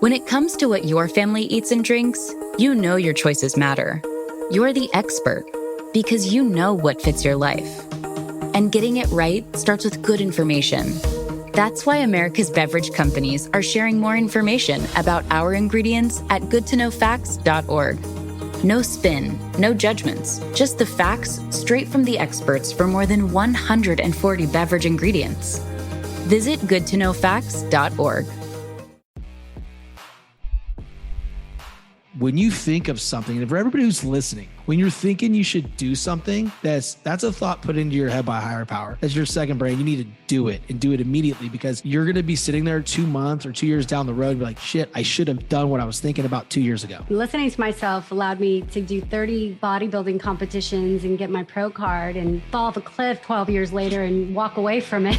When it comes to what your family eats and drinks, you know your choices matter. You're the expert because you know what fits your life. And getting it right starts with good information. That's why America's beverage companies are sharing more information about our ingredients at goodtoknowfacts.org. No spin, no judgments, just the facts straight from the experts for more than 140 beverage ingredients. Visit goodtoknowfacts.org. When you think of something, and for everybody who's listening, when you're thinking you should do something, that's a thought put into your head by a higher power. That's your second brain. You need to do it and do it immediately, because you're going to be sitting there 2 months or 2 years down the road and be like, shit, I should have done what I was thinking about 2 years ago. Listening to myself allowed me to do 30 bodybuilding competitions and get my pro card and fall off a cliff 12 years later and walk away from it.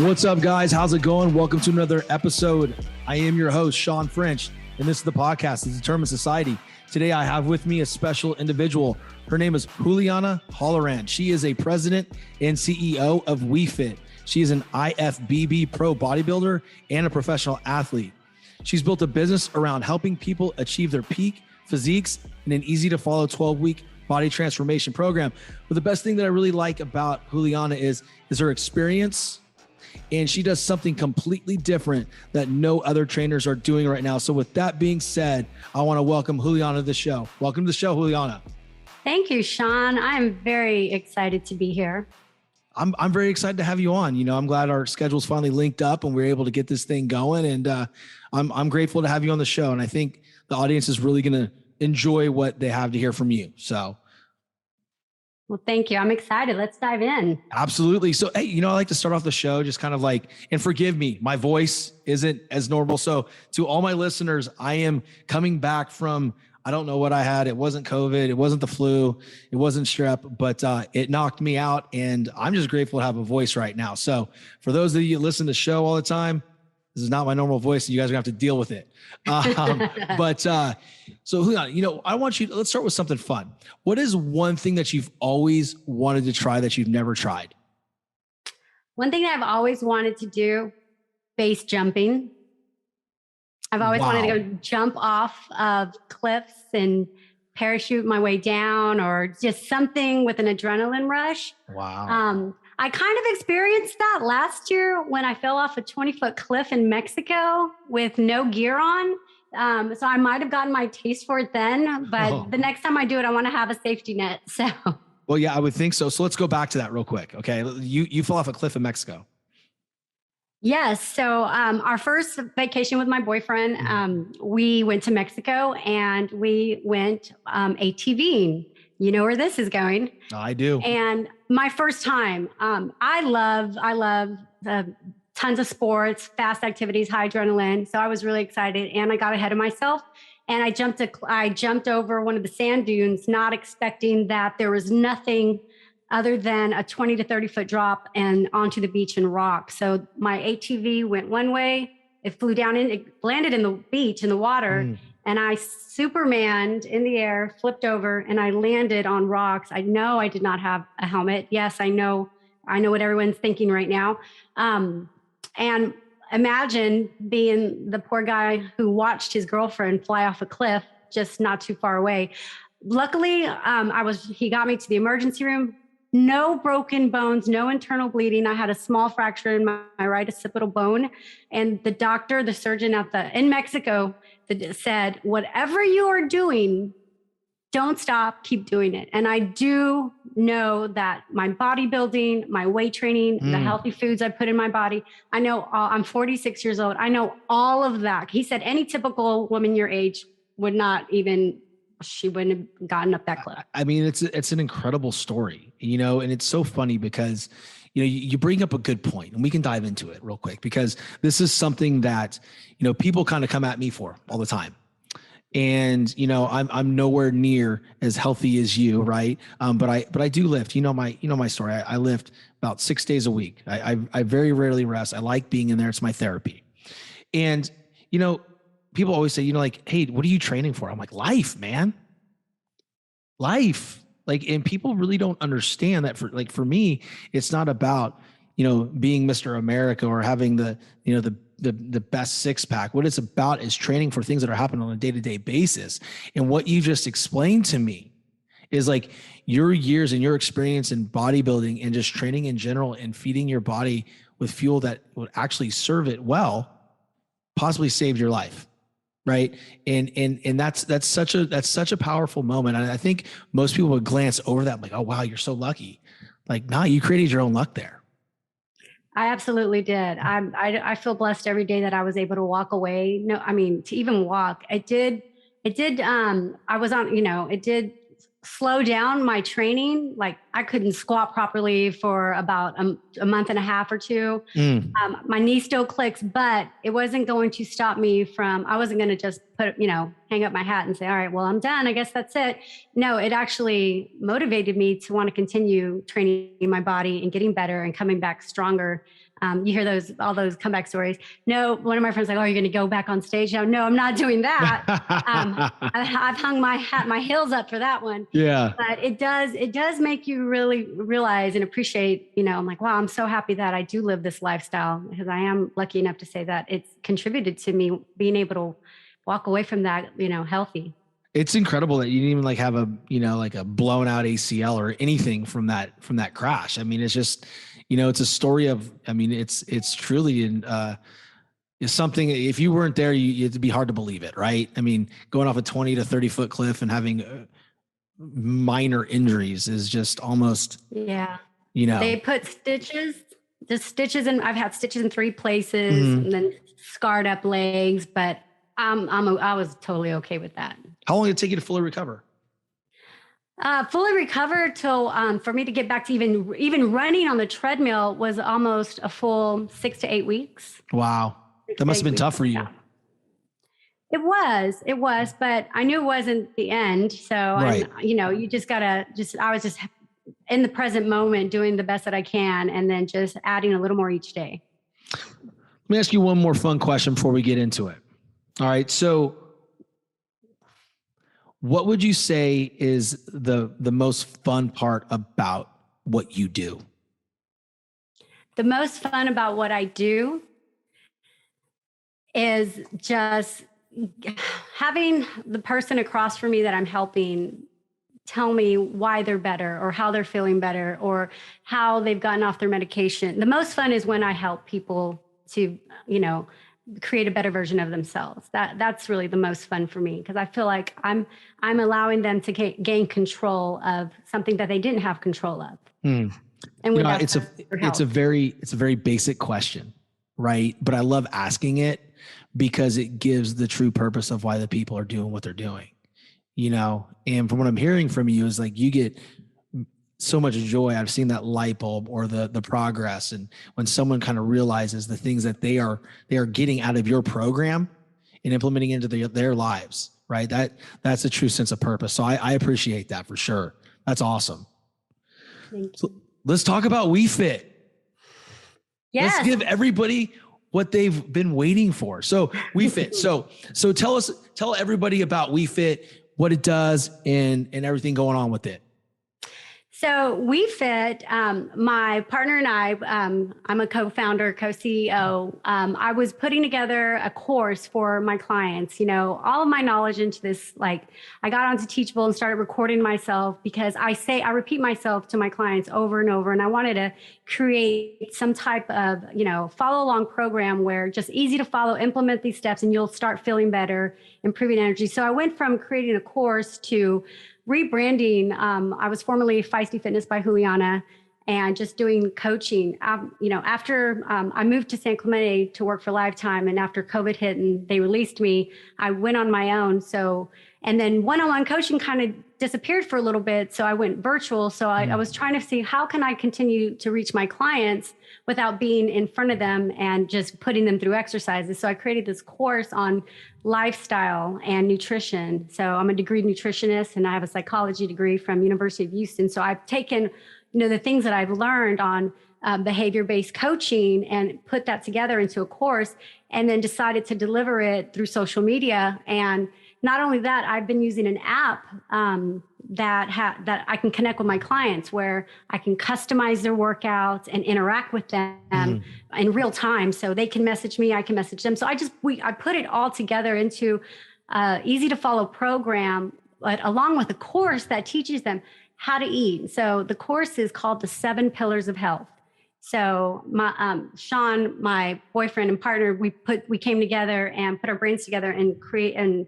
What's up, guys? How's it going? Welcome to another episode. I am your host, Sean French, and this is the podcast, The Determined Society. Today, I have with me a special individual. Her name is Juliana Holloran. She is a president and CEO of WeFit. She is an IFBB pro bodybuilder and a professional athlete. She's built a business around helping people achieve their peak physiques in an easy-to-follow 12-week body transformation program. But the best thing that I really like about Juliana is her experience. And she does something completely different that no other trainers are doing right now. So with that being said, I want to welcome Juliana to the show. Welcome to the show, Juliana. Thank you, Sean. I'm very excited to be here. I'm very excited to have you on. You know, I'm glad our schedules finally linked up and we're able to get this thing going. And I'm grateful to have you on the show. And I think the audience is really going to enjoy what they have to hear from you. So. Well, thank you. I'm excited. Let's dive in. Absolutely. So, hey, you know, I like to start off the show just kind of like, and forgive me, my voice isn't as normal. So to all my listeners, I am coming back from, I don't know what I had. It wasn't COVID. It wasn't the flu. It wasn't strep, but it knocked me out. And I'm just grateful to have a voice right now. So for those of you that listen to the show all the time, this is not my normal voice, and you guys are gonna have to deal with it. So Juliana, you know, let's start with something fun. What is one thing that you've always wanted to try that you've never tried? One thing that I've always wanted to do, base jumping. I've always wanted to go jump off of cliffs and parachute my way down, or just something with an adrenaline rush. Wow. I kind of experienced that last year when I fell off a 20-foot cliff in Mexico with no gear on. So I might have gotten my taste for it then, but the next time I do it, I want to have a safety net. So. Well, yeah, I would think so. So let's go back to that real quick. Okay. You fell off a cliff in Mexico. Yes. So our first vacation with my boyfriend, we went to Mexico and we went ATVing. You know where this is going. I do. And my first time, I love tons of sports, fast activities, high adrenaline. So I was really excited, and I got ahead of myself, and I jumped over one of the sand dunes, not expecting that there was nothing other than a 20 to 30 foot drop and onto the beach and rock. So my ATV went one way, it flew down it landed in the beach in the water. And I Supermaned in the air, flipped over, and I landed on rocks. I know I did not have a helmet. Yes, I know what everyone's thinking right now. And imagine being the poor guy who watched his girlfriend fly off a cliff just not too far away. Luckily, he got me to the emergency room. No broken bones, no internal bleeding. I had a small fracture in my right occipital bone. And the surgeon in Mexico said, whatever you are doing, don't stop, keep doing it. And I do know that my bodybuilding, my weight training, the healthy foods I put in my body, I'm 46 years old. I know all of that. He said any typical woman your age she wouldn't have gotten up that cliff. I mean, it's an incredible story, you know, and it's so funny because, you know, you bring up a good point, and we can dive into it real quick, because this is something that, you know, people kind of come at me for all the time. And, I'm nowhere near as healthy as you. Right. But I do lift, my story. I lift about 6 days a week. I very rarely rest. I like being in there. It's my therapy. And, people always say, like, hey, what are you training for? I'm like, life, man. Life. Like, and people really don't understand that for me, it's not about, being Mr. America or having the best six pack. What it's about is training for things that are happening on a day-to-day basis. And what you just explained to me is like your years and your experience in bodybuilding and just training in general and feeding your body with fuel that would actually serve it well, possibly saved your life. Right. And that's such a powerful moment. And I think most people would glance over that like, oh, wow, you're so lucky. Like, nah, you created your own luck there. I absolutely did. I feel blessed every day that I was able to walk away. No, I mean, to even walk, it did, I was on, it did slow down my training. Like I couldn't squat properly for about a month and a half or two. My knee still clicks, but it wasn't going to stop me from, I wasn't going to just hang up my hat and say, all right, well, I'm done. I guess that's it. No, it actually motivated me to want to continue training my body and getting better and coming back stronger. You hear all those comeback stories. No, one of my friends like, oh, you're going to go back on stage now? No, I'm not doing that. I've hung my heels up for that one. Yeah. But it does make you really realize and appreciate, I'm like, wow, I'm so happy that I do live this lifestyle because I am lucky enough to say that it's contributed to me being able to walk away from that, healthy. It's incredible that you didn't even have a, like a blown out ACL or anything from that crash. I mean, it's just, it's a story of, it's truly is something, if you weren't there, it'd be hard to believe it. Right. I mean, going off a 20 to 30 foot cliff and having minor injuries is just almost, they put stitches and I've had stitches in 3 places and then scarred up legs, but I was totally okay with that. How long did it take you to fully recover? Fully recover till for me to get back to even running on the treadmill was almost a full 6 to 8 weeks. Wow. That must have been tough for you. Yeah. It was, but I knew it wasn't the end. So, right. You just gotta I was just in the present moment doing the best that I can and then just adding a little more each day. Let me ask you one more fun question before we get into it. All right. So what would you say is the most fun part about what you do? The most fun about what I do is just having the person across from me that I'm helping tell me why they're better or how they're feeling better or how they've gotten off their medication. The most fun is when I help people to, create a better version of themselves. That's really the most fun for me because I feel like I'm allowing them to gain control of something that they didn't have control of. And it's a very basic question, right? But I love asking it because it gives the true purpose of why the people are doing what they're doing, and from what I'm hearing from you is like, you get so much joy. I've seen that light bulb or the progress. And when someone kind of realizes the things that they are getting out of your program and implementing into their lives, right? That's a true sense of purpose. So I appreciate that for sure. That's awesome. Thank you. So let's talk about WeFit. Yes. Let's give everybody what they've been waiting for. So WeFit. So tell everybody about WeFit, what it does and everything going on with it. So WeFit, my partner and I, I'm a co-founder, co-CEO. I was putting together a course for my clients, all of my knowledge into this. Like I got onto Teachable and started recording myself because I repeat myself to my clients over and over. And I wanted to create some type of, follow along program where just easy to follow, implement these steps and you'll start feeling better, improving energy. So I went from creating a course to rebranding. I was formerly Feisty Fitness by Juliana and just doing coaching. After I moved to San Clemente to work for Lifetime and after COVID hit and they released me, I went on my own. And then one-on-one coaching kind of disappeared for a little bit. So I went virtual. So I was trying to see how can I continue to reach my clients without being in front of them and just putting them through exercises. So I created this course on lifestyle and nutrition. So I'm a degreed nutritionist and I have a psychology degree from University of Houston. So I've taken, the things that I've learned on behavior-based coaching and put that together into a course, and then decided to deliver it through social media. And not only that, I've been using an app that I can connect with my clients, where I can customize their workouts and interact with them in real time. So they can message me, I can message them. So I put it all together into easy to follow program, but along with a course that teaches them how to eat. So the course is called the 7 Pillars of Health. So Sean, my boyfriend and partner, we came together and put our brains together and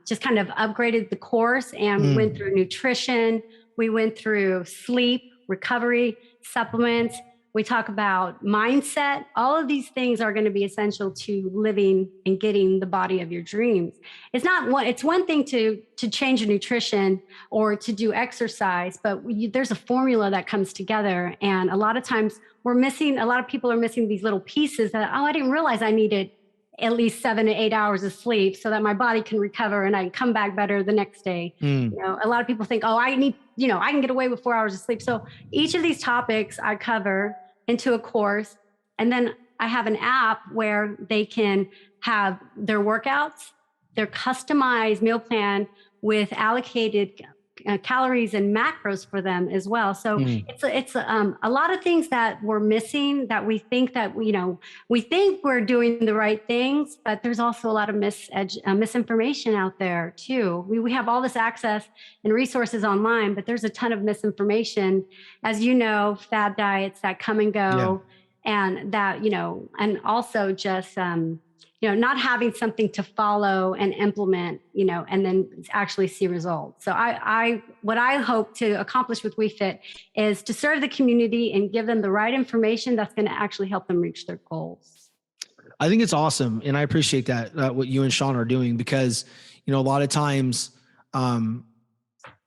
just kind of upgraded the course, and we went through nutrition. We went through sleep, recovery, supplements. We talk about mindset. All of these things are going to be essential to living and getting the body of your dreams. It's one thing to change your nutrition or to do exercise, but there's a formula that comes together. And a lot of times a lot of people are missing these little pieces that, I didn't realize I needed at least 7 to 8 hours of sleep so that my body can recover and I can come back better the next day. A lot of people think, I can get away with 4 hours of sleep. So each of these topics I cover into a course. And then I have an app where they can have their workouts, their customized meal plan with allocated calories and macros for them as well. So it's a lot of things that we're missing, that we think that, we think we're doing the right things, but there's also a lot of misinformation out there too. We have all this access and resources online, but there's a ton of misinformation, as you know, fad diets that come and go, and that, and also just, not having something to follow and implement, and then actually see results. So what I hope to accomplish with WeFit is to serve the community and give them the right information that's going to actually help them reach their goals. I think it's awesome. And I appreciate that, what you and Sean are doing, because, a lot of times,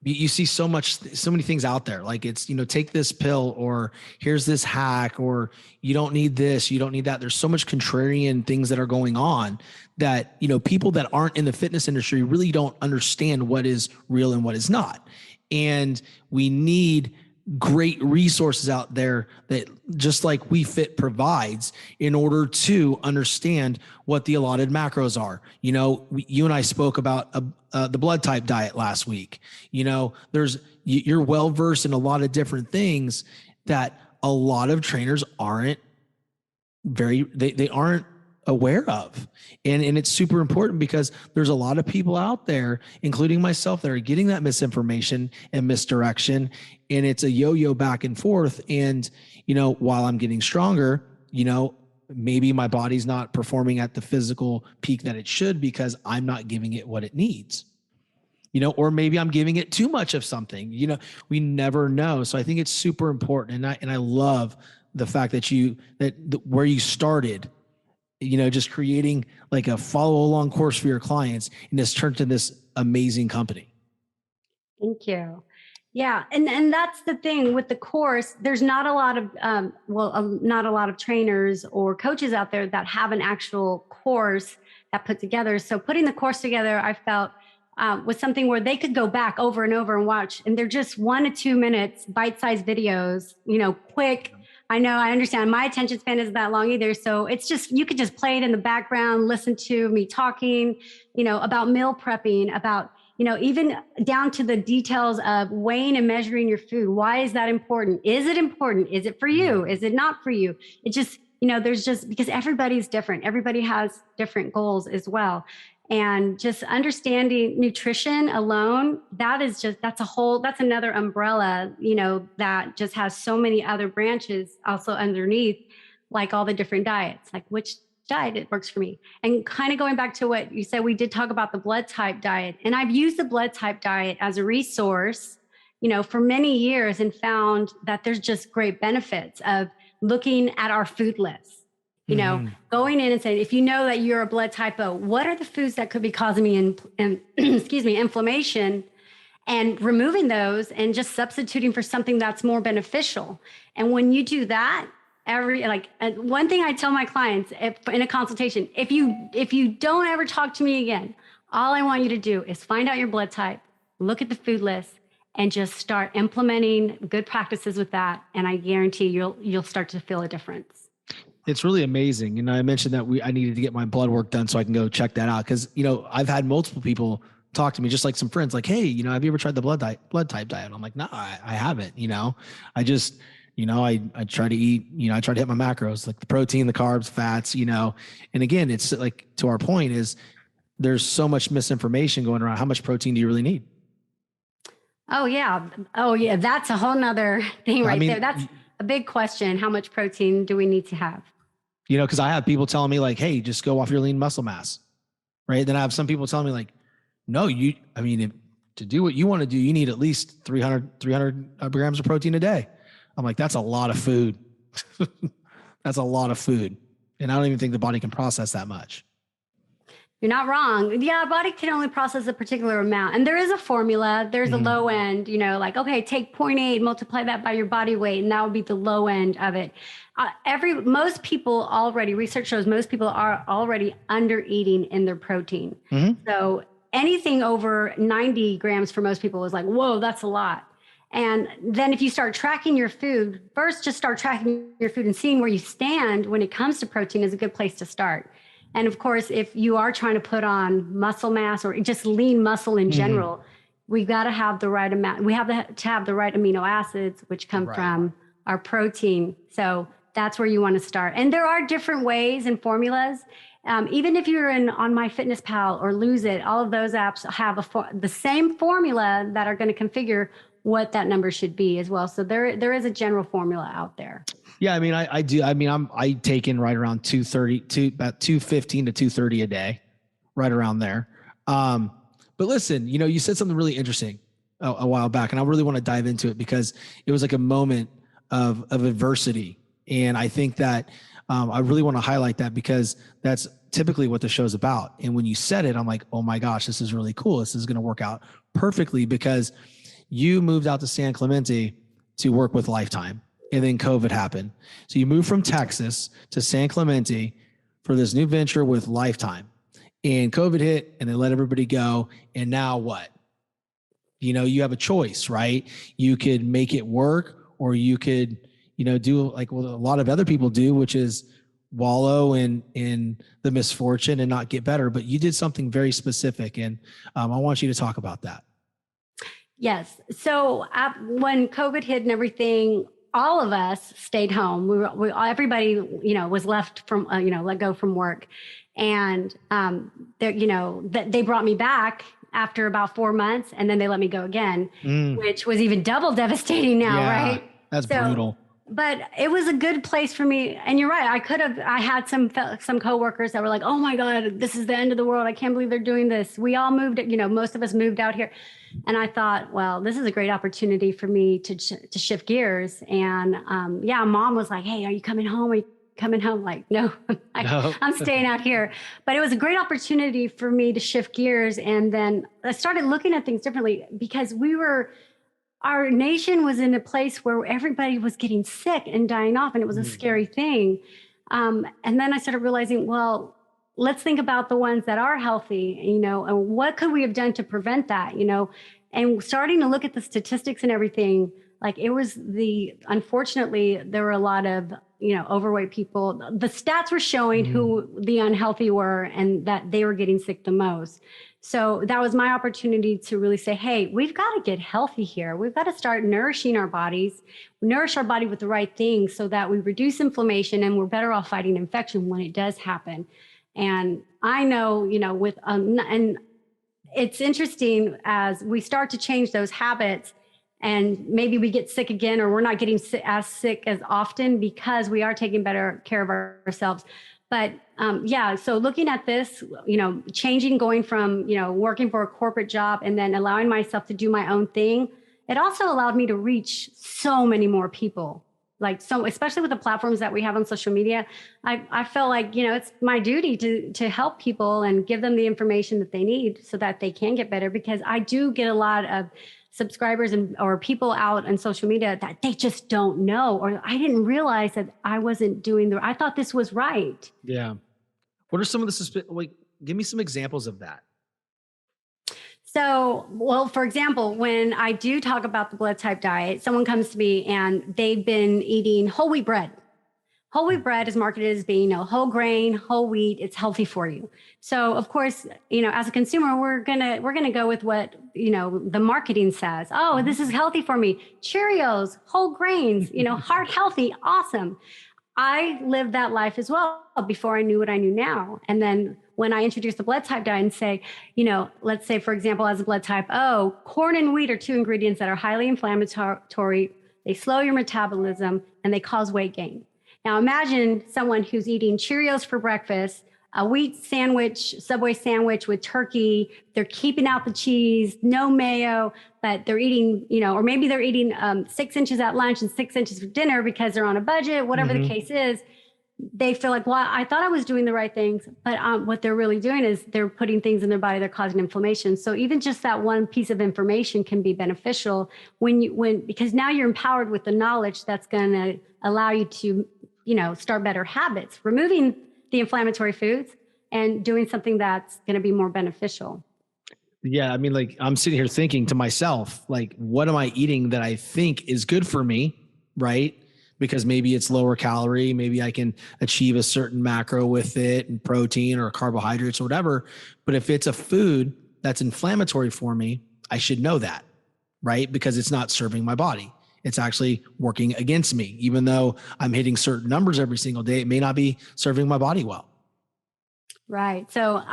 you see so many things out there. Like it's, take this pill, or here's this hack, or you don't need this, you don't need that. There's so much contrarian things that are going on that, people that aren't in the fitness industry really don't understand what is real and what is not. And we need great resources out there that, just like WeFit provides, in order to understand what the allotted macros are. You and I spoke about the blood type diet last week. You're well versed in a lot of different things that a lot of trainers aren't they aren't aware of. And it's super important, because there's a lot of people out there, including myself, that are getting that misinformation and misdirection. And it's a yo-yo back and forth. And, while I'm getting stronger, maybe my body's not performing at the physical peak that it should, because I'm not giving it what it needs, or maybe I'm giving it too much of something. We never know. So I think it's super important. And I love the fact that where you started, just creating like a follow along course for your clients, and it's turned to this amazing company. Thank you. Yeah. And that's the thing with the course. There's not a lot of, not a lot of trainers or coaches out there that have an actual course that put together. So putting the course together, I felt was something where they could go back over and over and watch, and they're just 1 to 2 minutes, bite-sized videos, quick. I know, I understand. My attention span isn't that long either. So it's just, you could just play it in the background, listen to me talking, about meal prepping, about, even down to the details of weighing and measuring your food. Why is that important? Is it important? Is it for you? Is it not for you? It just, because everybody's different. Everybody has different goals as well. And just understanding nutrition alone, that's another umbrella, that just has so many other branches also underneath, like all the different diets, like which diet it works for me. And kind of going back to what you said, we did talk about the blood type diet. And I've used the blood type diet as a resource, for many years, and found that there's just great benefits of looking at our food list. Going in and saying, if you know that you're a blood type O, what are the foods that could be causing me inflammation? and removing those and just substituting for something that's more beneficial. And when you do that, one thing I tell my clients in a consultation, if you don't ever talk to me again, all I want you to do is find out your blood type, look at the food list, and just start implementing good practices with that. And I guarantee you'll start to feel a difference. It's really amazing. And I mentioned that I needed to get my blood work done so I can go check that out. Cause I've had multiple people talk to me, just like some friends, like, hey, have you ever tried the blood type diet? I'm like, no, I haven't, I just, I try to eat, I try to hit my macros, like the protein, the carbs, fats, and again, it's like, to our point is there's so much misinformation going around. How much protein do you really need? Oh yeah. That's a whole nother thing there. That's a big question. How much protein do we need to have? Cause I have people telling me like, hey, just go off your lean muscle mass. Right. Then I have some people telling me like, no, to do what you want to do, you need at least 300 grams of protein a day. I'm like, that's a lot of food. That's a lot of food. And I don't even think the body can process that much. You're not wrong. Yeah, our body can only process a particular amount. And there is a formula. There's a low end, like, okay, take 0.8, multiply that by your body weight, and that would be the low end of it. Research shows most people are already under eating in their protein. So anything over 90 grams for most people is like, whoa, that's a lot. And then if you start tracking your food, first just start tracking your food and seeing where you stand when it comes to protein is a good place to start. And of course, if you are trying to put on muscle mass or just lean muscle in general, we got to have the right amount. We have to have the right amino acids, which come from our protein. So that's where you want to start. And there are different ways and formulas. Even if you're on MyFitnessPal or Lose It, all of those apps have the same formula that are going to configure what that number should be as well. So there is a general formula out there. Yeah. I do. I take in right around 230 about 215 to 230 a day, right around there. But listen, you said something really interesting a while back, and I really want to dive into it because it was like a moment of adversity. And I think that I really want to highlight that because that's typically what the show's about. And when you said it, I'm like, oh my gosh, this is really cool. This is going to work out perfectly because you moved out to San Clemente to work with Lifetime. And then COVID happened. So you moved from Texas to San Clemente for this new venture with Lifetime. And COVID hit and they let everybody go. And now what? You have a choice, right? You could make it work, or you could, do like what a lot of other people do, which is wallow in the misfortune and not get better. But you did something very specific. And I want you to talk about that. Yes. So when COVID hit and everything, all of us stayed home. Everybody, was left from, let go from work. And, they brought me back after about 4 months, and then they let me go again, which was even double devastating now. Yeah, right. That's brutal. But it was a good place for me. And you're right. I had some coworkers that were like, oh my God, this is the end of the world. I can't believe they're doing this. We all moved, most of us moved out here. And I thought, well, this is a great opportunity for me to shift gears. And mom was like, hey, are you coming home? Are you coming home? Like, no, I'm staying out here. But it was a great opportunity for me to shift gears. And then I started looking at things differently because our nation was in a place where everybody was getting sick and dying off, and it was a scary thing. And then I started realizing, well, let's think about the ones that are healthy, and what could we have done to prevent that, and starting to look at the statistics and everything. Like unfortunately, there were a lot of, overweight people. The stats were showing who the unhealthy were and that they were getting sick the most. So that was my opportunity to really say, hey, we've got to get healthy here. We've got to start nourishing our bodies, nourish our body with the right things so that we reduce inflammation and we're better off fighting infection when it does happen. And I know, and it's interesting as we start to change those habits and maybe we get sick again, or we're not getting as sick as often because we are taking better care of ourselves. But so looking at this, changing, going from, working for a corporate job and then allowing myself to do my own thing, it also allowed me to reach so many more people. like, so especially with the platforms that we have on social media, I feel like, it's my duty to help people and give them the information that they need so that they can get better, because I do get a lot of subscribers or people out on social media that they just don't know, or I didn't realize that I wasn't doing I thought this was right. Yeah. What are some of the, give me some examples of that. So, well, for example, when I do talk about the blood type diet, someone comes to me and they've been eating whole wheat bread. Whole wheat bread is marketed as being, whole grain, whole wheat. It's healthy for you. So, of course, as a consumer, we're gonna go with what the marketing says. Oh, this is healthy for me. Cheerios, whole grains, heart healthy, awesome. I lived that life as well before I knew what I knew now. And then when I introduced the blood type diet and say, let's say, for example, as a blood type O, corn and wheat are two ingredients that are highly inflammatory. They slow your metabolism and they cause weight gain. Now imagine someone who's eating Cheerios for breakfast, a wheat sandwich, Subway sandwich with turkey. They're keeping out the cheese, no mayo, but they're eating, or maybe they're eating 6 inches at lunch and 6 inches for dinner because they're on a budget, whatever the case is. They feel like, well, I thought I was doing the right things, but what they're really doing is they're putting things in their body, they're causing inflammation. So even just that one piece of information can be beneficial because now you're empowered with the knowledge that's going to allow you to, start better habits, removing the inflammatory foods and doing something that's going to be more beneficial. Yeah. I mean, like, I'm sitting here thinking to myself, like, what am I eating that I think is good for me? Right. Because maybe it's lower calorie. Maybe I can achieve a certain macro with it and protein or carbohydrates or whatever. But if it's a food that's inflammatory for me, I should know that, right? Because it's not serving my body. It's actually working against me. Even though I'm hitting certain numbers every single day, it may not be serving my body well. Right. So,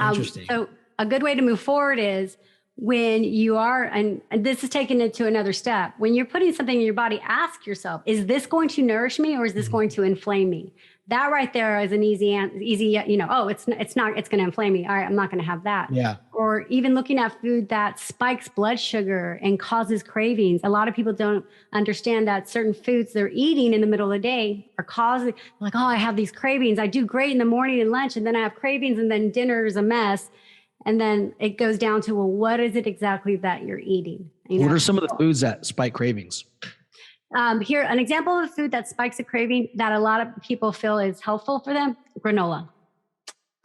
so a good way to move forward is when you are, and this is taking it to another step, when you're putting something in your body, ask yourself, is this going to nourish me or is this going to inflame me? That right there is an easy, it's going to inflame me. All right, I'm not going to have that. Yeah. Or even looking at food that spikes blood sugar and causes cravings. A lot of people don't understand that certain foods they're eating in the middle of the day are causing, like, oh, I have these cravings. I do great in the morning and lunch, and then I have cravings, and then dinner is a mess. And then it goes down to, well, what is it exactly that you're eating? What are some of the foods that spike cravings? Here, an example of a food that spikes a craving that a lot of people feel is helpful for them, granola.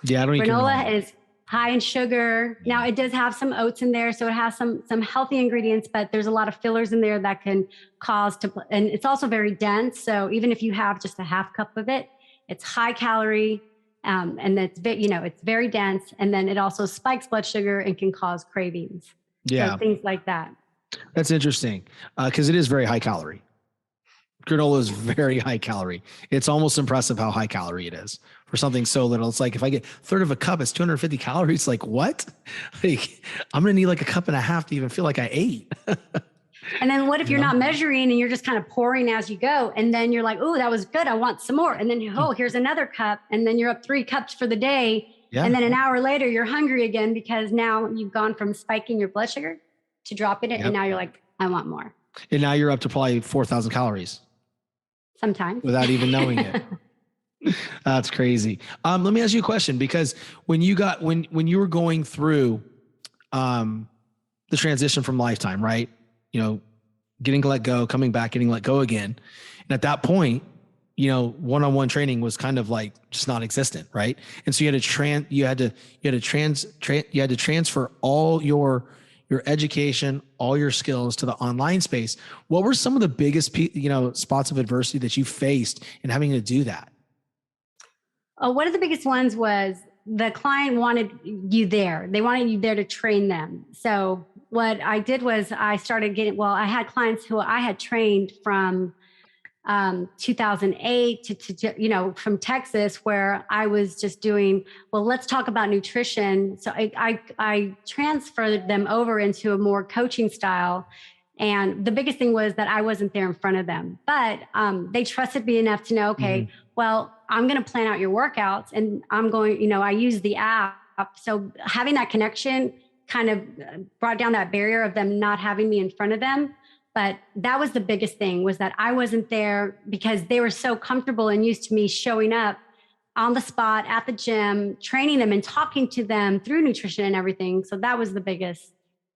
Yeah, I don't eat granola. Granola is high in sugar. Now, it does have some oats in there, so it has some healthy ingredients, but there's a lot of fillers in there that can and it's also very dense. So even if you have just a half cup of it, it's high calorie, and it's very dense, and then it also spikes blood sugar and can cause cravings. Yeah, so things like that. That's interesting because it is very high calorie. Granola is very high calorie. It's almost impressive how high calorie it is for something so little. It's like if I get a third of a cup, it's 250 calories. Like what? Like I'm going to need like a cup and a half to even feel like I ate. And then what if you're not measuring and you're just kind of pouring as you go? And then you're like, oh, that was good. I want some more. And then, here's another cup. And then you're up 3 cups for the day. Yeah. And then an hour later, you're hungry again because now you've gone from spiking your blood sugar to dropping it. Yep. And now you're like, I want more. And now you're up to probably 4,000 calories. Sometimes. Without even knowing it. That's crazy. Let me ask you a question, because when you were going through the transition from Lifetime, right? Getting let go, coming back, getting let go again. And at that point, one-on-one training was kind of like just non-existent, right? And so you had to transfer all your education, all your skills to the online space. What were some of the biggest, spots of adversity that you faced in having to do that? One of the biggest ones was the client wanted you there. They wanted you there to train them. So what I did was I had clients who I had trained from 2008 to from Texas, where I was just doing, well, let's talk about nutrition. So I transferred them over into a more coaching style. And the biggest thing was that I wasn't there in front of them, but they trusted me enough to know, okay, well, I'm going to plan out your workouts, and I'm going, I use the app. So having that connection kind of brought down that barrier of them not having me in front of them. But that was the biggest thing, was that I wasn't there because they were so comfortable and used to me showing up on the spot at the gym, training them and talking to them through nutrition and everything. So that was the biggest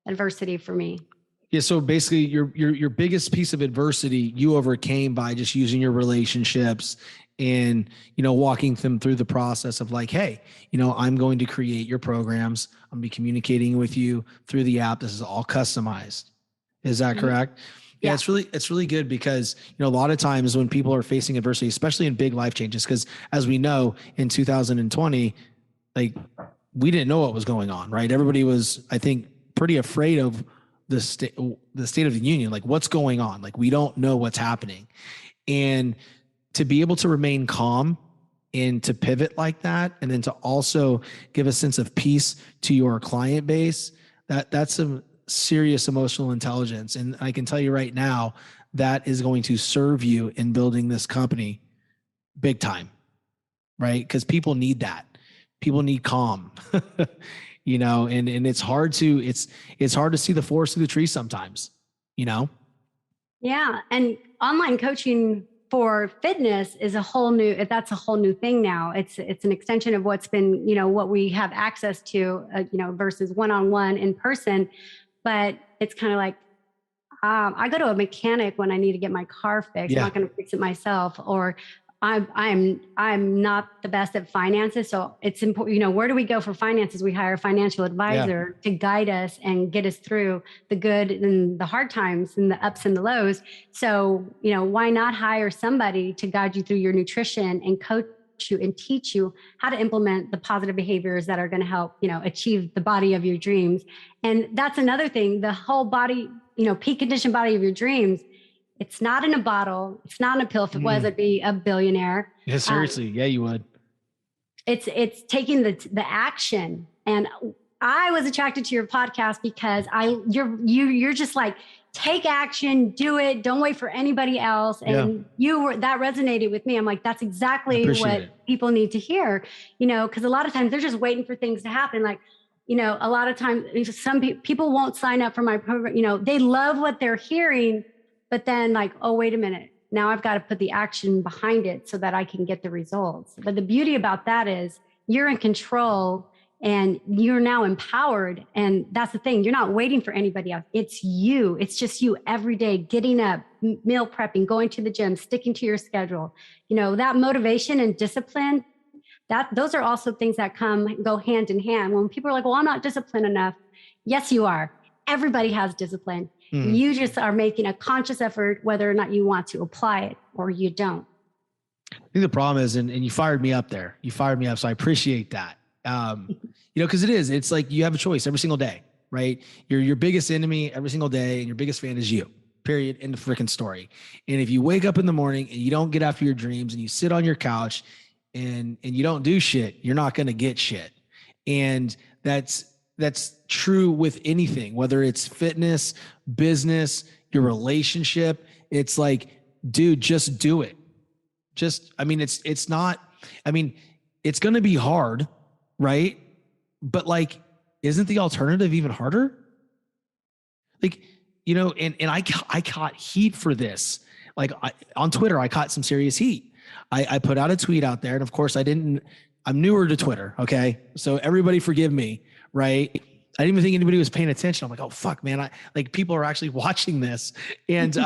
adversity for me. Yeah. So basically your biggest piece of adversity you overcame by just using your relationships and, walking them through the process of like, hey, I'm going to create your programs. I'm gonna be communicating with you through the app. This is all customized. Is that correct? Yeah. It's really good because, a lot of times when people are facing adversity, especially in big life changes, because as we know in 2020, like we didn't know what was going on, right? Everybody was, I think, pretty afraid of the state of the union. Like what's going on? Like we don't know what's happening. And to be able to remain calm and to pivot like that, and then to also give a sense of peace to your client base, that's some serious emotional intelligence. And I can tell you right now, that is going to serve you in building this company big time, right? Because people need that. People need calm, and it's hard to see the forest through the trees sometimes, Yeah. And online coaching for fitness is that's a whole new thing now. It's an extension of what's been, what we have access to, versus one-on-one in person. But it's kind of like, I go to a mechanic when I need to get my car fixed. I'm not going to fix it myself, or I'm not the best at finances. So it's important, where do we go for finances? We hire a financial advisor to guide us and get us through the good and the hard times and the ups and the lows. So, why not hire somebody to guide you through your nutrition and coach you and teach you how to implement the positive behaviors that are going to help, achieve the body of your dreams. And that's another thing, the whole body, peak condition body of your dreams. It's not in a bottle. It's not in a pill. If it was, I'd be a billionaire. Yeah, seriously. Yeah, you would. It's taking the action. And I was attracted to your podcast because you're just like, take action, do it. Don't wait for anybody else. And that resonated with me. I'm like, that's exactly what people need to hear, because a lot of times they're just waiting for things to happen. Like, a lot of times some people won't sign up for my program. They love what they're hearing, but then like, oh, wait a minute. Now I've got to put the action behind it so that I can get the results. But the beauty about that is you're in control and you're now empowered. And that's the thing. You're not waiting for anybody else. It's you. It's just you every day, getting up, meal prepping, going to the gym, sticking to your schedule. That motivation and discipline, those are also things that go hand in hand. When people are like, well, I'm not disciplined enough. Yes, you are. Everybody has discipline. You just are making a conscious effort, whether or not you want to apply it or you don't. I think the problem is, and you fired me up there. You fired me up. So I appreciate that. Because it's like you have a choice every single day, right? You're your biggest enemy every single day, and your biggest fan is you, period. End of freaking story. And if you wake up in the morning and you don't get after your dreams and you sit on your couch and you don't do shit, you're not going to get shit. And that's true with anything, whether it's fitness, business, your relationship. It's like, dude, just do it. It's going to be hard, right? But like, isn't the alternative even harder? Like, and I caught heat for this. Like on Twitter, I caught some serious heat. I put out a tweet out there, and of course I'm newer to Twitter. Okay. So everybody forgive me, right? I didn't even think anybody was paying attention. I'm like, oh fuck, man. People are actually watching this. And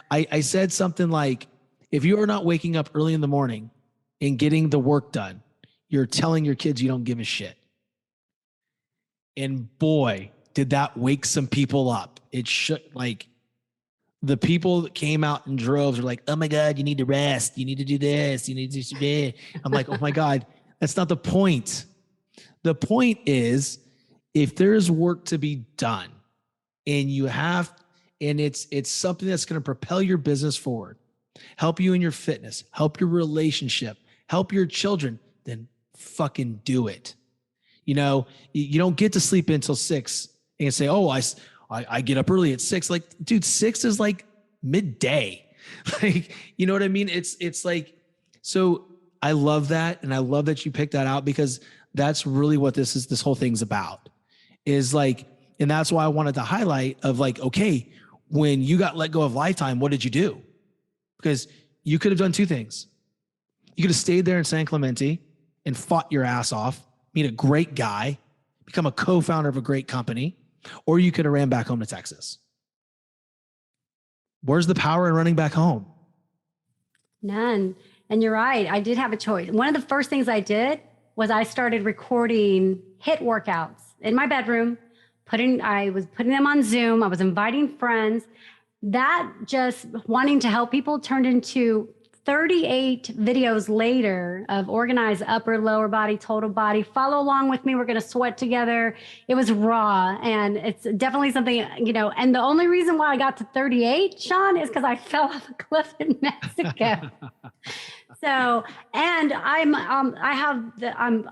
I said something like, if you are not waking up early in the morning and getting the work done, you're telling your kids you don't give a shit. And boy, did that wake some people up. It should, like, the people that came out in droves are like, oh my God, you need to rest. You need to do this. You need to do that. I'm like, oh my God, that's not the point. The point is, if there's work to be done and it's something that's going to propel your business forward, help you in your fitness, help your relationship, help your children, then fucking do it. You don't get to sleep until 6 and say, oh, I get up early at 6. Like, dude, 6 is like midday. Like, you know what I mean? It's like, so I love that. And I love that you picked that out, because that's really what this whole thing's about, is like, and that's why I wanted to highlight of like, okay, when you got let go of Lifetime, what did you do? Because you could have done two things. You could have stayed there in San Clemente and fought your ass off, meet a great guy, become a co-founder of a great company, or you could have ran back home to Texas. Where's the power in running back home? None. And you're right. I did have a choice. One of the first things I did was I started recording HIIT workouts in my bedroom. I was putting them on Zoom. I was inviting friends. That just wanting to help people turned into 38 videos later of organized upper, lower body, total body. Follow along with me. We're going to sweat together. It was raw. And it's definitely something, and the only reason why I got to 38, Sean, is because I fell off a cliff in Mexico. So, and I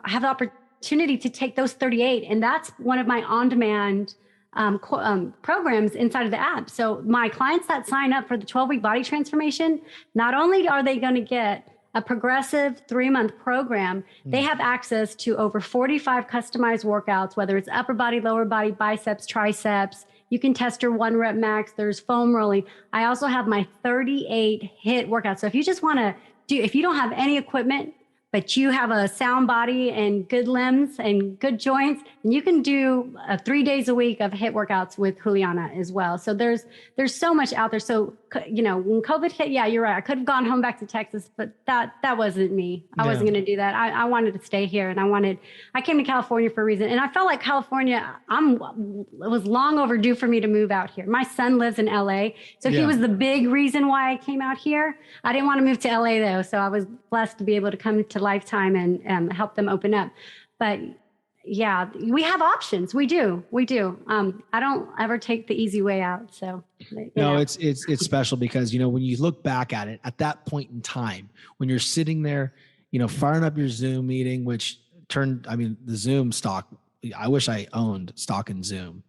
have the opportunity to take those 38, and that's one of my on-demand programs inside of the app. So my clients that sign up for the 12-week body transformation, not only are they going to get a progressive 3-month program, they have access to over 45 customized workouts, whether it's upper body, lower body, biceps, triceps. You can test your 1 rep max. There's foam rolling. I also have my 38 HIIT workouts. So if you just want to if you don't have any equipment, but you have a sound body and good limbs and good joints, and you can do 3 days a week of HIIT workouts with Juliana as well. So there's so much out there. So, when COVID hit, yeah, you're right. I could have gone home back to Texas, but that wasn't me. I wasn't going to do that. I wanted to stay here, and I came to California for a reason. And I felt like California, it was long overdue for me to move out here. My son lives in LA. So he was the big reason why I came out here. I didn't want to move to LA though. So I was blessed to be able to come to Lifetime and help them open up. But yeah, we have options. We do. I don't ever take the easy way out. So no, it's special because, when you look back at it at that point in time, when you're sitting there, firing up your Zoom meeting, which the Zoom stock, I wish I owned stock in Zoom,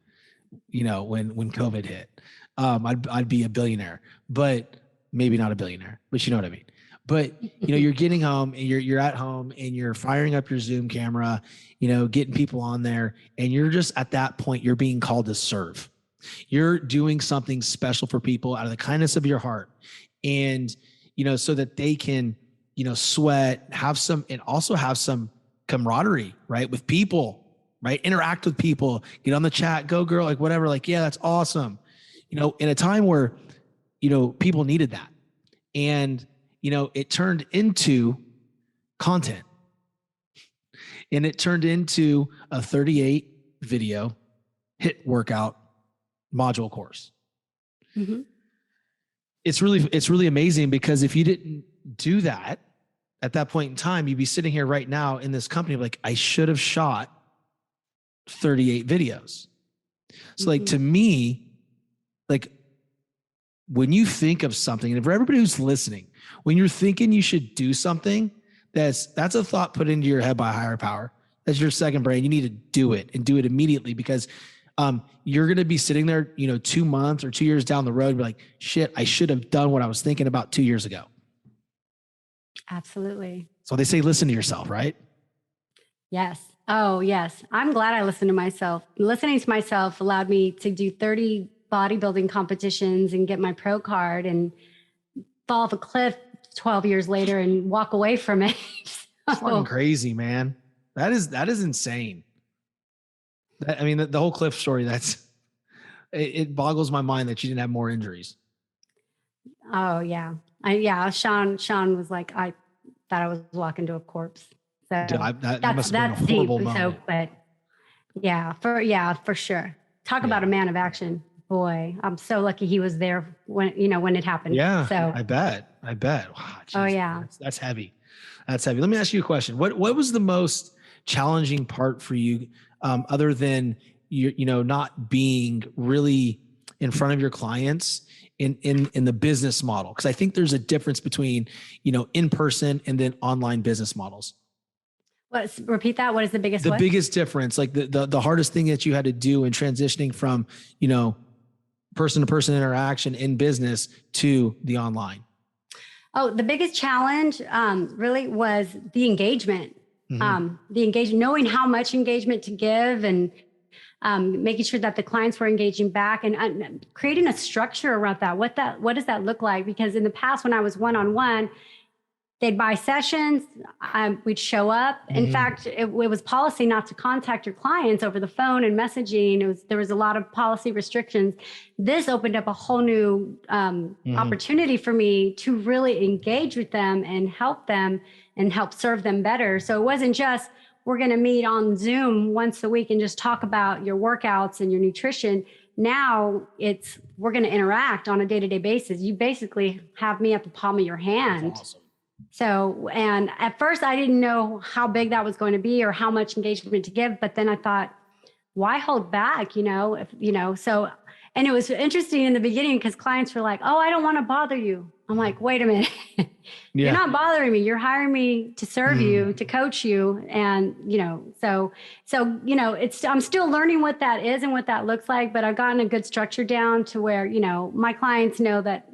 when COVID hit, I'd be a billionaire, but maybe not a billionaire, but you know what I mean? But, you're getting home and you're at home and you're firing up your Zoom camera, getting people on there. And you're just at that point, you're being called to serve. You're doing something special for people out of the kindness of your heart. And, so that they can, sweat, and also have some camaraderie, right? With people, right? Interact with people, get on the chat, go girl, like whatever, like, yeah, that's awesome. In a time where, people needed that. And, it turned into content, and it turned into a 38 video HIIT workout module course. Mm-hmm. It's really amazing because if you didn't do that at that point in time, you'd be sitting here right now in this company like, I should have shot 38 videos. So like, to me, like when you think of something, and for everybody who's listening, when you're thinking you should do something, that's a thought put into your head by a higher power. That's your second brain. You need to do it and do it immediately because you're going to be sitting there, 2 months or 2 years down the road and be like, shit, I should have done what I was thinking about 2 years ago. Absolutely. So they say, listen to yourself, right? Yes. Oh, yes. I'm glad I listened to myself. Listening to myself allowed me to do 30 bodybuilding competitions and get my pro card and fall off a cliff 12 years later and walk away from it. It's fucking crazy, man. That is insane. The whole cliff story, it boggles my mind that you didn't have more injuries. Oh yeah. Sean was like, I thought I was walking to a corpse. So dude, that must have been a horrible moment. So, but for sure. Talk about a man of action. Boy, I'm so lucky he was there when it happened. Yeah. So I bet. Wow, geez, oh yeah. That's heavy. Let me ask you a question. What was the most challenging part for you, other than not being really in front of your clients in the business model? Because I think there's a difference between, in person and then online business models. Repeat that. What is the biggest? The biggest difference, like the hardest thing that you had to do in transitioning from, person to person interaction in business to the online? Oh, the biggest challenge really was the engagement. Mm-hmm. The engagement, knowing how much engagement to give and making sure that the clients were engaging back and creating a structure around that. What does that look like? Because in the past, when I was one-on-one, they'd buy sessions. We'd show up. In fact, it was policy not to contact your clients over the phone and messaging. There was a lot of policy restrictions. This opened up a whole new opportunity for me to really engage with them and help serve them better. So it wasn't just, we're going to meet on Zoom once a week and just talk about your workouts and your nutrition. Now we're going to interact on a day-to-day basis. You basically have me at the palm of your hand. That's awesome. So, and at first I didn't know how big that was going to be or how much engagement to give, but then I thought, why hold back? So, and it was interesting in the beginning because clients were like, oh, I don't want to bother you. I'm like, wait a minute. You're not bothering me. You're hiring me to serve you, to coach you. And, I'm still learning what that is and what that looks like, but I've gotten a good structure down to where, my clients know that,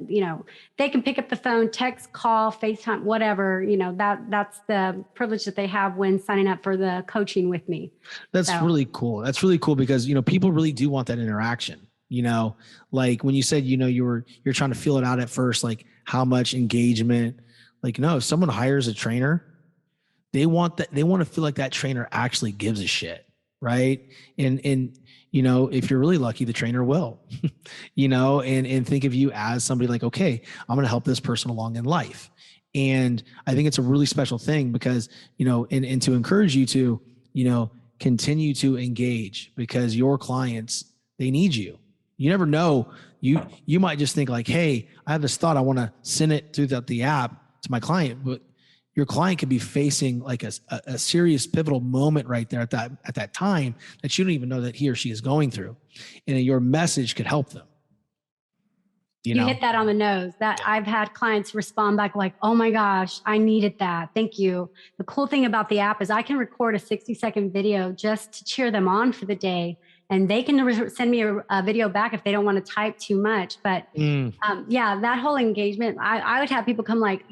they can pick up the phone, text, call, FaceTime, whatever, that's the privilege that they have when signing up for the coaching with me. That's really cool. That's really cool because, people really do want that interaction. Like when you said, you're trying to feel it out at first, like how much engagement, like, no, if someone hires a trainer, they want to feel like that trainer actually gives a shit. Right. And, if you're really lucky, the trainer will, and think of you as somebody like, okay, I'm going to help this person along in life. And I think it's a really special thing because, and to encourage you to, continue to engage because your clients, they need you. You never know. You might just think like, hey, I have this thought. I want to send it through the app to my client, but your client could be facing like a serious pivotal moment right there at that time that you don't even know that he or she is going through. And your message could help them. You hit that on the nose. That I've had clients respond back like, oh my gosh, I needed that. Thank you. The cool thing about the app is I can record a 60-second video just to cheer them on for the day. And they can send me a video back if they don't want to type too much. But that whole engagement, I would have people come like,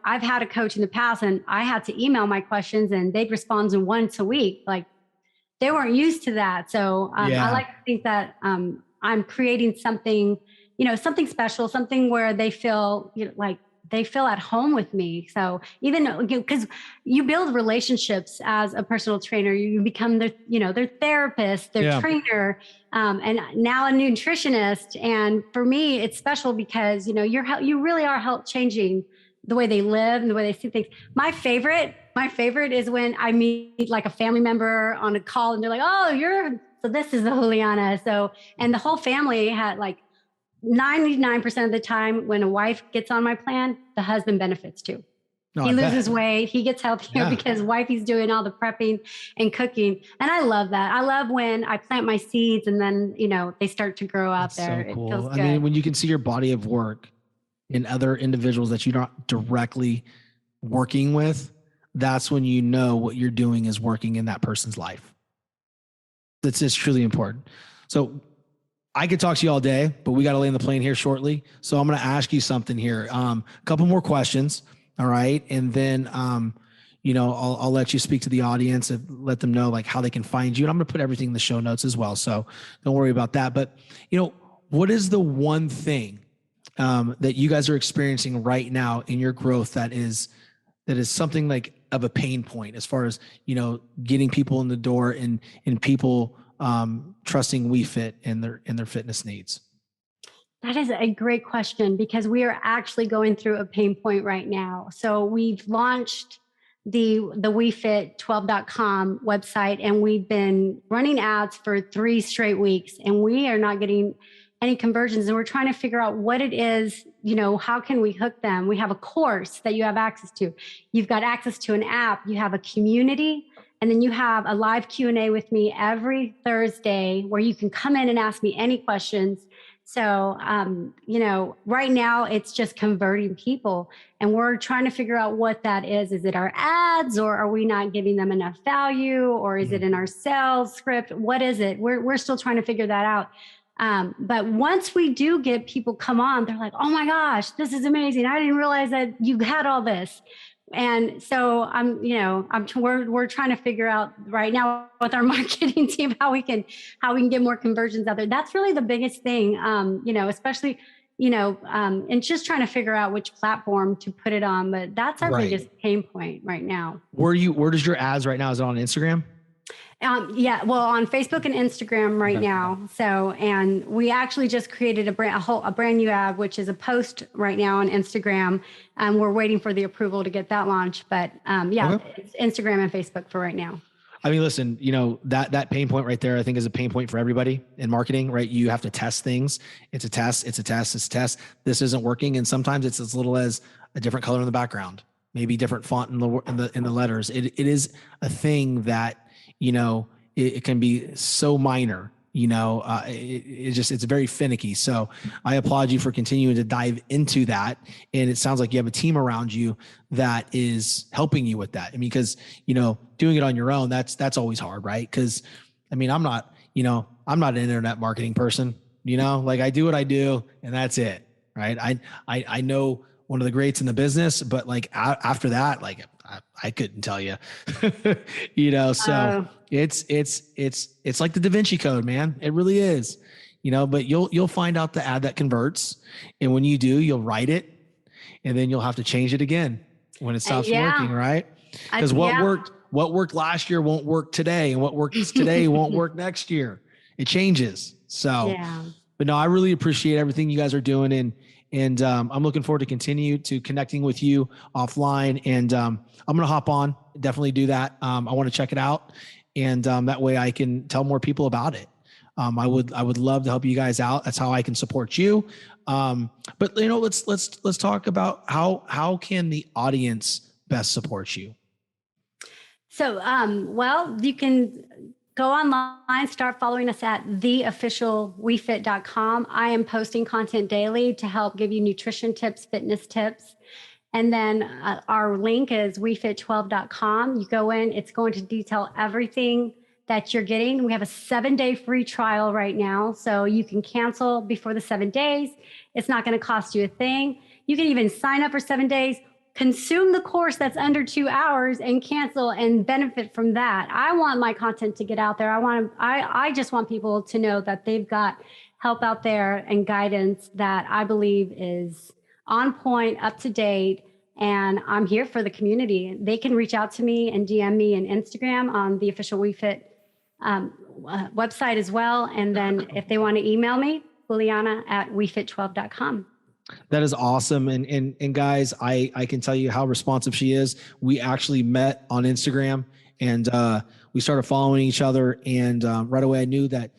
I've had a coach in the past and I had to email my questions and they'd respond once a week. Like they weren't used to that. So I like to think that I'm creating something, something special, something where they feel like they feel at home with me. So even because you build relationships as a personal trainer, you become their therapist, their trainer, and now a nutritionist. And for me, it's special because, you really are changing the way they live and the way they see things. My favorite is when I meet like a family member on a call and they're like, oh, so this is the Juliana. So, and the whole family had like, 99% of the time when a wife gets on my plan, the husband benefits too. He loses weight. He gets healthier because wifey's doing all the prepping and cooking. And I love that. I love when I plant my seeds and then, they start to grow out there. So cool. It feels good. I mean, when you can see your body of work in other individuals that you're not directly working with, that's when you know what you're doing is working in that person's life. That's just truly important. So I could talk to you all day, but we got to land the plane here shortly. So I'm going to ask you something here. A couple more questions. All right. And then, I'll let you speak to the audience and let them know like how they can find you. And I'm going to put everything in the show notes as well. So don't worry about that. But, what is the one thing that you guys are experiencing right now in your growth that is something like of a pain point as far as, getting people in the door and people trusting WeFit and their fitness needs? That is a great question because we are actually going through a pain point right now. So we've launched the WeFit12.com website and we've been running ads for 3 straight weeks and we are not getting any conversions. And we're trying to figure out what it is, how can we hook them? We have a course that you have access to. You've got access to an app. You have a community. And then you have a live Q&A with me every Thursday where you can come in and ask me any questions. So, right now it's just converting people and we're trying to figure out what that is. Is it our ads or are we not giving them enough value or is it in our sales script? What is it? We're still trying to figure that out. But once we do get people come on, they're like, oh my gosh, this is amazing. I didn't realize that you had all this. And so we're trying to figure out right now with our marketing team how we can get more conversions out there. That's really the biggest thing, especially and just trying to figure out which platform to put it on. But that's our biggest pain point right now. Where does your ads right now? Is it on Instagram? On Facebook and Instagram right now. So, and we actually just created a brand new ad, which is a post right now on Instagram. And we're waiting for the approval to get that launched. But it's Instagram and Facebook for right now. I mean, listen, that pain point right there, I think is a pain point for everybody in marketing, right? You have to test things. It's a test. This isn't working. And sometimes it's as little as a different color in the background, maybe different font in the letters. It is a thing that, it can be so minor, it's very finicky. So I applaud you for continuing to dive into that. And it sounds like you have a team around you that is helping you with that. I mean, because, doing it on your own, that's always hard, right? Because I'm not an internet marketing person, like I do what I do and that's it. Right. I know one of the greats in the business, but like after that, like I couldn't tell you, so it's like the Da Vinci Code, man. It really is, but you'll find out the ad that converts. And when you do, you'll write it and then you'll have to change it again when it stops working. Right. Because what worked last year won't work today. And what works today won't work next year. It changes. So, but no, I really appreciate everything you guys are doing. And I'm looking forward to continue to connecting with you offline. And I'm going to hop on, definitely do that. I want to check it out. And that way I can tell more people about it. I would love to help you guys out. That's how I can support you. But let's talk about how can the audience best support you? So, you can go online, start following us at theofficialwefit.com. I am posting content daily to help give you nutrition tips, fitness tips. And then our link is wefit12.com. You go in, it's going to detail everything that you're getting. We have a 7-day free trial right now. So you can cancel before the 7 days. It's not going to cost you a thing. You can even sign up for 7 days, consume the course that's under 2 hours and cancel and benefit from that. I want my content to get out there. I just want people to know that they've got help out there and guidance that I believe is on point, up to date. And I'm here for the community. They can reach out to me and DM me on Instagram on the official WeFit website as well. And then if they want to email me, Juliana at wefit12.com. That is awesome. And guys, I can tell you how responsive she is. We actually met on Instagram and we started following each other. And right away I knew that,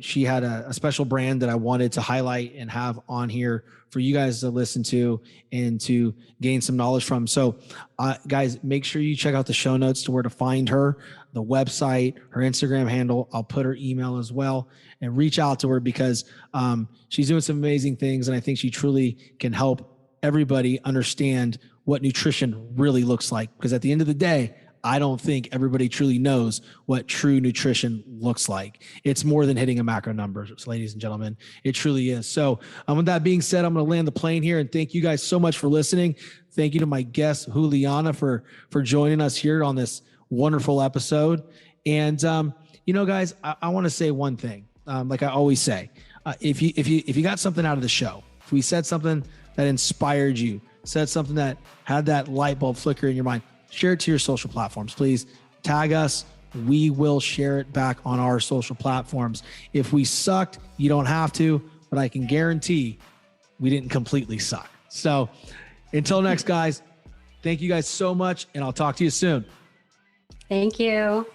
she had a special brand that I wanted to highlight and have on here for you guys to listen to and to gain some knowledge from. So guys, make sure you check out the show notes to where to find her, the website, her Instagram handle. I'll put her email as well and reach out to her because she's doing some amazing things. And I think she truly can help everybody understand what nutrition really looks like. Because at the end of the day, I don't think everybody truly knows what true nutrition looks like. It's more than hitting a macro number, ladies and gentlemen. It truly is. So with that being said, I'm going to land the plane here and thank you guys so much for listening. Thank you to my guest, Juliana, for joining us here on this wonderful episode. And, guys, I want to say one thing. Like I always say, if you got something out of the show, if we said something that inspired you, said something that had that light bulb flicker in your mind, share it to your social platforms. Please tag us. We will share it back on our social platforms. If we sucked, you don't have to, but I can guarantee we didn't completely suck. So until next, guys, thank you guys so much, and I'll talk to you soon. Thank you.